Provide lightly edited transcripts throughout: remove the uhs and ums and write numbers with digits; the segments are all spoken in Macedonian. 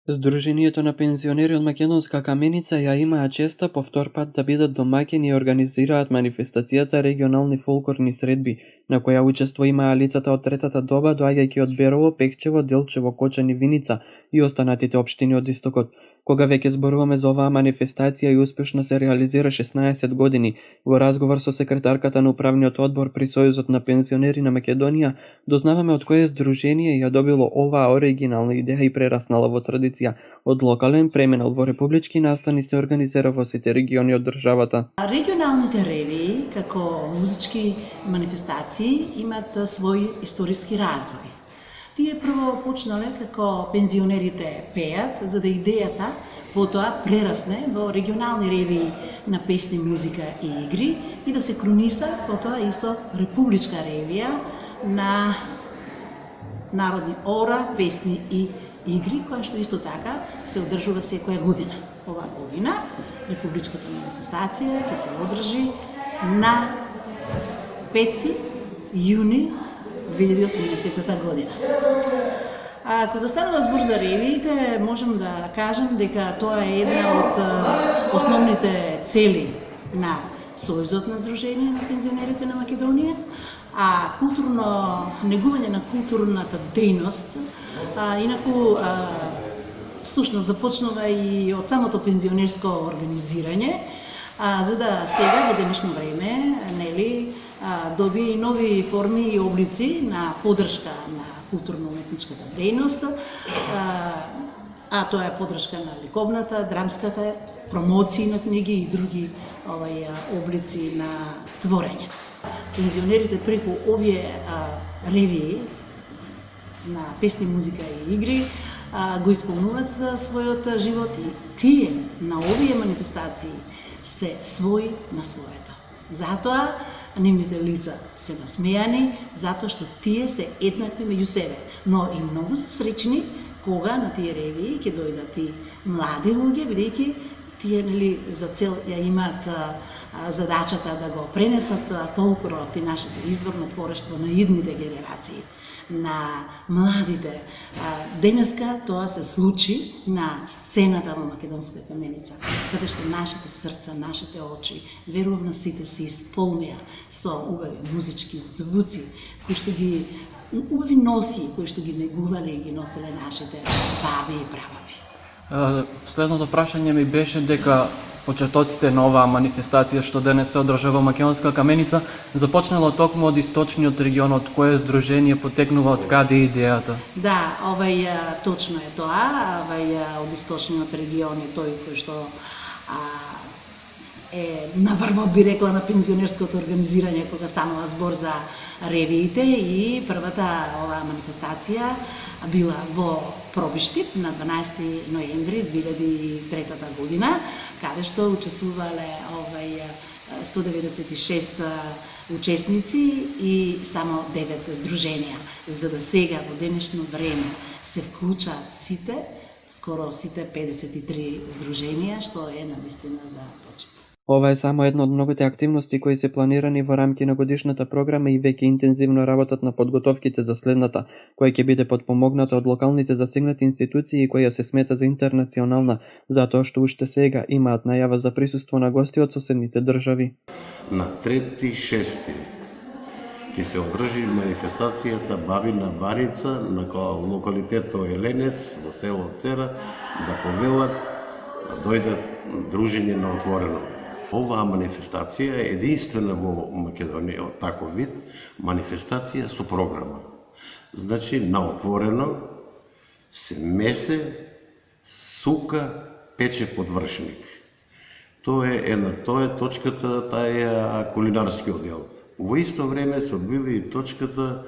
Сдруженијето на пензионери од Македонска Каменица ја имаа честа по втор пат да бидат домаќини и организираат манифестацијата регионални фолклорни средби, на која учество имаа лицата од третата доба, доаѓајќи од Берово, Пехчево, Делчево, Кочани, Виница и останатите општини од истокот. Кога веќе зборуваме за оваа манифестација и успешно се реализира 16 години, во разговор со секретарката на управниот одбор при Сојузот на пензионери на Македонија, дознаваме од кое здружение ја добило оваа оригинална идеја и прераснала во традиција. Од локален преминал во републички настани се организира во сите региони од државата. Регионалните ревии, како музички манифестации, имат свој историски развој. Тие прво почнале како пензионерите пеат, за да идејата потоа прерасне во регионални ревии на песни, музика и игри и да се круниса потоа и со републичка ревија на народни ора, песни и игри, која што исто така се одржува секоја година. Оваа година републичката манифестација ќе се одржи на 5 јуни 2018 година. Кога станува збор за ревиите, можам да кажам дека тоа е една од основните цели на Сојузот на Сдружение на пензионерите на Македонија, а културно негување на културната дејност, инаку всушност започнува и од самото пензионерско организирање, за да сега во денешно време, нели, доби и нови форми и облици на поддршка на културно-уметничката дејност, а тоа е поддршка на ликовната, драмската, промоции на книги и други облици на творење. Пензионерите преку овие ревии на песни, музика и игри го исполнуваат својот живот и тие на овие манифестации се свој на своето. Затоа нивните лица се насмејани, затоа што тие се еднакви меѓу себе. Но и многу се среќни кога на тие ревии ќе дојдат и млади луѓе, бидејќи тие нели за цел ја имаат задачата да го пренесат фолклорот и нашето изворно творештво на идните генерации, на младите. Денеска тоа се случи на сцената во Македонска Каменица, каде што нашите срца, нашите очи, верувам на сите се исполнија со убави музички звуци, кои што ги убави носи, кои што ги негувале и ги носеле нашите баби и прабаби. Следното прашање ми беше дека почетоците на оваа манифестација што денес се одржава во Македонска Каменица започнала токму од источниот регион, од кое здружение потекнува, од каде идејата? Да, точно е тоа, од источниот регион е тој кој што е на врвот, би рекла, на пензионерското организирање кога станува збор за ревиите и првата оваа манифестација била во Пробиштип на 12 ноември 2003 година, каде што учествувале 196 учесници и само 9 здруженија. За да сега во денешно време се вклучаат сите, скоро сите 53 здруженија, што е навистина за почит. Ова е само една од многуте активности кои се планирани во рамки на годишната програма и веќе интензивно работат на подготовките за следната, која ќе биде подпомогната од локалните засегнати институции и која се смета за интернационална, затоа што уште сега имаат најава за присуство на гости од соседните држави. На 3.6. ќе се одржи манифестацијата Бабина Баница на локалитетот Еленец во село Цера, да повелат да дојдат дружење на отворено. Оваа манифестација е единствена во Македонија од таков вид манифестација со програма. Значи, на отворено се месе, сука, пече подвршник. Тоа е точката, таа е кулинарскиот дел. Во исто време се одбива и точката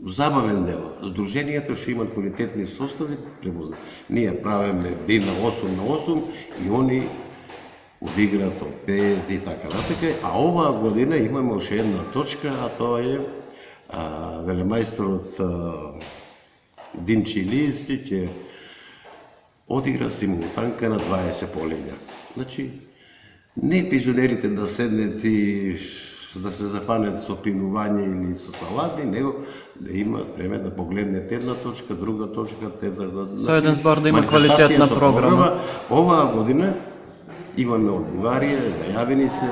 забавен дел. Здруженијата што имат квалитетни состави, ние правиме ден на 8 на 8 и они одиграат, пеат и така натака. А оваа година имаме уште една точка, а тоа е велемајсторот Димчи Илиевски ќе одигра симултанка на 20 полења. Значи, не пензионерите да седнат и да се запанет со пинување или со салати, него да има време да погледнет една точка, друга точка, Со еден збор да има квалитетна програма. Оваа година имаме одливарија, најавени се,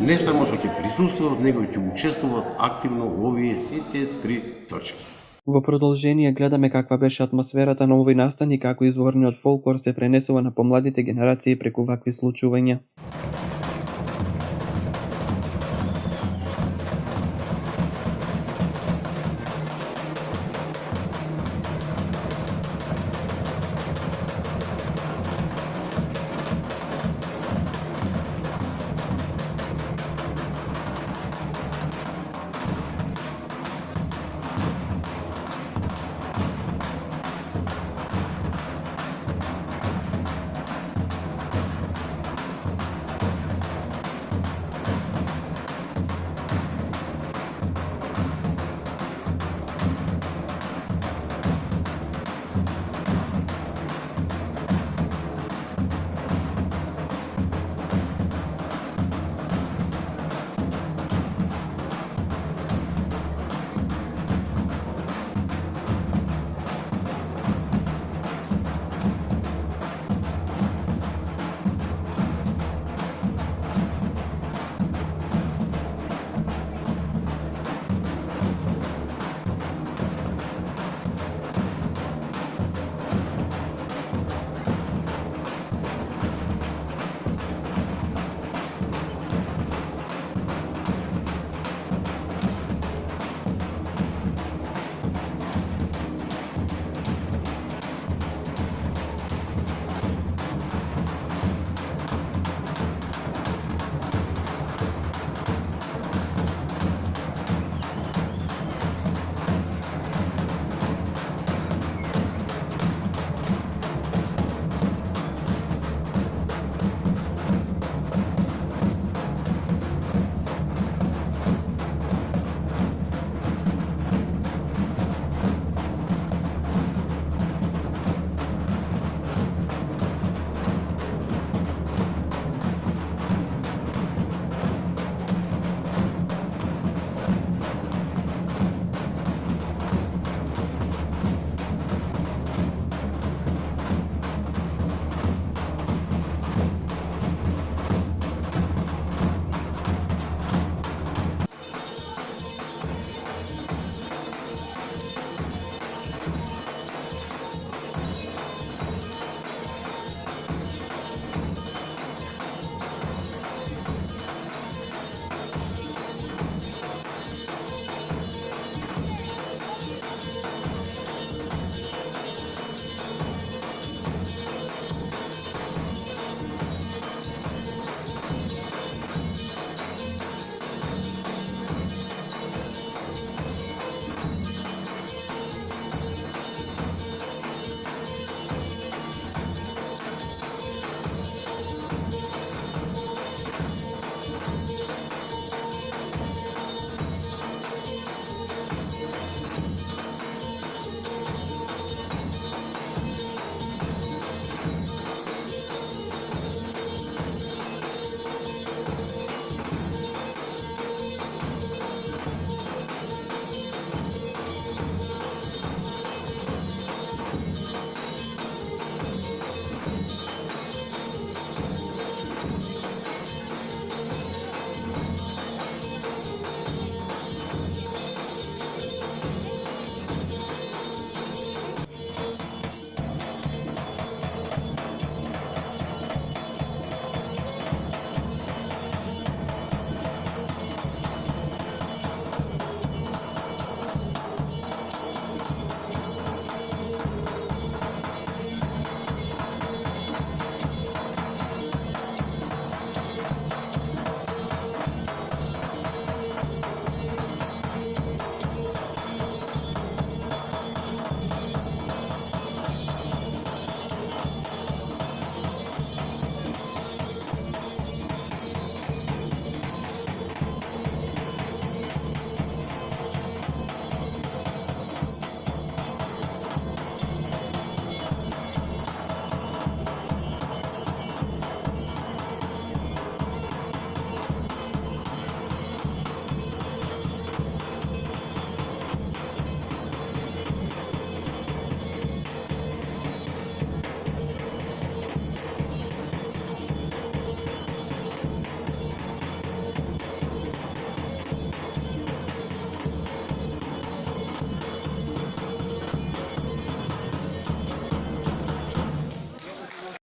не само што ќе присуствуваат, него ќе учествуваат активно во овие сите 3 точки. Во продолжение гледаме каква беше атмосферата на овој настан и како изворниот фолклор се пренесува на помладите генерации преку вакви случувања.